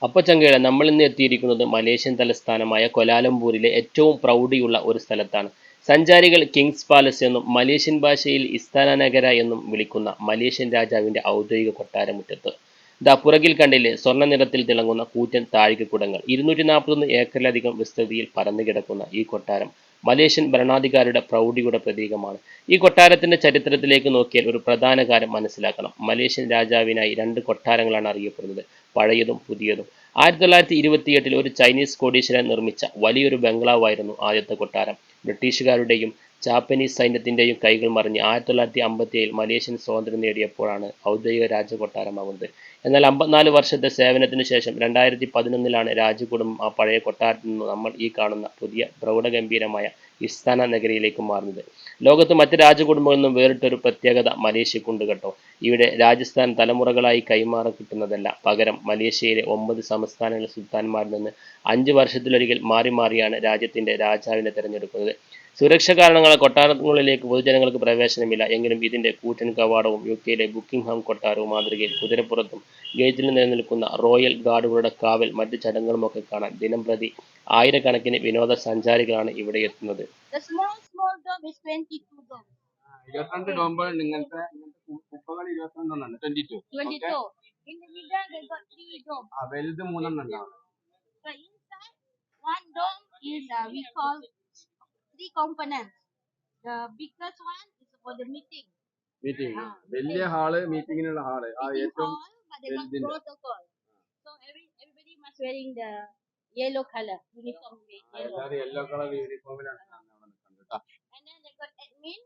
അപ്പോൾ ചങ്കേല നമ്മൾ ഇന്ന് എത്തിയിരിക്കുന്നത് മലേഷ്യൻ തലസ്ഥാനമായ കൊലാലംപൂരിലെ ഏറ്റവും പ്രൗഢിയുള്ള ഒരു സ്ഥലത്താണ്. സഞ്ചാരികൾ കിങ്സ് പാലസ് എന്നും മലേഷ്യൻ ഭാഷയിൽ ഇസ്താന നഗര എന്നും വിളിക്കുന്ന മലേഷ്യൻ രാജാവിന്റെ ഔദ്യോഗിക കൊട്ടാരമുറ്റത്ത്. ദാ പുറകിൽ കണ്ടില്ലേ സ്വർണ്ണ നിറത്തിൽ തിളങ്ങുന്ന കൂറ്റൻ താഴികക്കുടങ്ങൾ. 241 ഏക്കറിലധികം വിസ്തൃതിയിൽ പരന്നു കിടക്കുന്ന ഈ കൊട്ടാരം മലേഷ്യൻ ഭരണാധികാരിയുടെ പ്രൗഢിയുടെ പ്രതീകമാണ്. ഈ കൊട്ടാരത്തിന്റെ ചരിത്രത്തിലേക്ക് നോക്കിയാൽ ഒരു പ്രധാന കാര്യം മനസ്സിലാക്കണം. മലേഷ്യൻ രാജാവിനായി രണ്ട് കൊട്ടാരങ്ങളാണ് അറിയപ്പെടുന്നത്, പഴയതും പുതിയതും. 1928 ഒരു ചൈനീസ് കോടീശ്വരൻ നിർമ്മിച്ച വലിയൊരു ബംഗ്ലാവായിരുന്നു ആദ്യത്തെ കൊട്ടാരം. ബ്രിട്ടീഷുകാരുടെയും ജാപ്പനീസ് സൈന്യത്തിന്റെയും കൈകൾ മറിഞ്ഞ് 1957 മലേഷ്യൻ സ്വാതന്ത്ര്യം നേടിയപ്പോഴാണ് ഔദ്യോഗിക രാജകൊട്ടാരമാകുന്നത്. എന്നാൽ 54 വർഷത്തെ സേവനത്തിനു ശേഷം 2011 രാജകുടുംബം ആ പഴയ കൊട്ടാരത്തിൽ നിന്ന് നമ്മൾ ഈ കാണുന്ന പുതിയ പ്രൗഢഗംഭീരമായ ഇസ്താന നഗരിയിലേക്ക് മാറുന്നത്. ലോകത്ത് മറ്റ് രാജകുടുംബങ്ങളിൽ നിന്നും വേറിട്ടൊരു പ്രത്യേകത മലേഷ്യക്കുണ്ട് കേട്ടോ. ഇവിടെ രാജസ്ഥാൻ തലമുറകളായി കൈമാറി കിട്ടുന്നതല്ല, പകരം മലേഷ്യയിലെ 9 സംസ്ഥാനങ്ങളിലെ സുൽത്താൻമാരിൽ നിന്ന് 5 വർഷത്തിലൊരിക്കൽ മാറി മാറിയാണ് രാജ്യത്തിന്റെ രാജാവിനെ തിരഞ്ഞെടുക്കുന്നത്. സുരക്ഷ കാരണങ്ങളാൽ കൊട്ടാരങ്ങളിലേക്ക് പൊതുജനങ്ങൾക്ക് പ്രവേശനമില്ല. എങ്കിലും ഇതിന്റെ കൂറ്റൻ കവാടവും യുകെയിലെ ബുക്കിംഗ്ഹാം കൊട്ടാരവും മാതൃകയിൽ കുതിരപ്പുറത്തും ഗേറ്റിൽ നിലനിൽക്കുന്ന റോയൽ ഗാർഡുകളുടെ കാവൽ മറ്റ് ചടങ്ങുകളുമൊക്കെ കാണാൻ ദിനംപ്രതി ആയിരക്കണക്കിന് വിനോദസഞ്ചാരികളാണ് ഇവിടെ എത്തുന്നത്. The small dome is 22 domes. 22 ഡോംബുകളുണ്ട്. ഇങ്ങനത്തെ കുപ്പകൾ 22 22. 22. In the middle they got 3 domes. വലുത് 3 ഉണ്ടാവും. So inside one dome is we call 3 components. The biggest one is for the meeting. Meeting വലിയ ഹാള്, മീറ്റിങ്ങിനുള്ള hall. Meeting hall, but they got protocol. So everybody must wearing the yellow color uniform with yellow. എല്ലാവരും yellow colour യൂണിഫോമിലാണ് കണ്ടിട്ടാ. And then they got admin,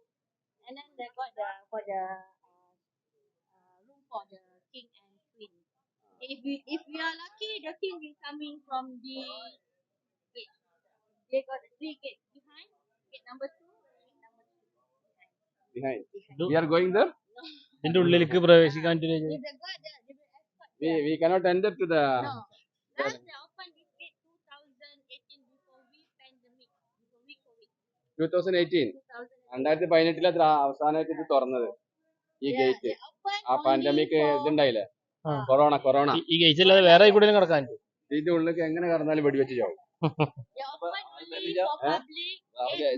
and then they got the for the room for the king and queen. If we are lucky, the king is coming from the gate. They got 3 gates behind. Gate number 2, gate number 3. Behind. We are going there. ഇതിന്റെ ഉള്ളിലേക്ക് പ്രവേശിക്കാൻ പറ്റില്ല. If the god there, they will escort. We cannot enter to the. No. Last they opened this gate 2018 before we pandemic, before we COVID. 2018. 2018 അത്ര അവസാനമായിട്ട് ഇത് തുറന്നത് ഈ gate. ആ പാൻഡമിക് ഇതുണ്ടായില്ലേ, കൊറോണ. ഈ ഗേറ്റ് അല്ലാതെ വേറെ കൂടെ കടക്കാൻ ഇതിന്റെ ഉള്ളിലേക്ക് എങ്ങനെ കടന്നാലും വെടിവെച്ച് ചാവും.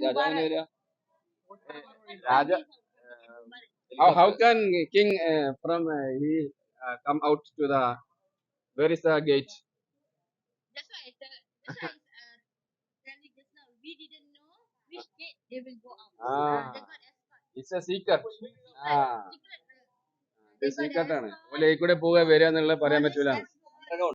രാജാവിനെ വരിക. രാജ how can king from he come out to the where is the gate? That's why telling just now we didn't know which gate they will go out. They got escort. It's a secret. Secret. ഇത് secret ആണ്. ഈ കൂടെ പോവുക വരിക എന്നുള്ള പറയാൻ പറ്റൂല.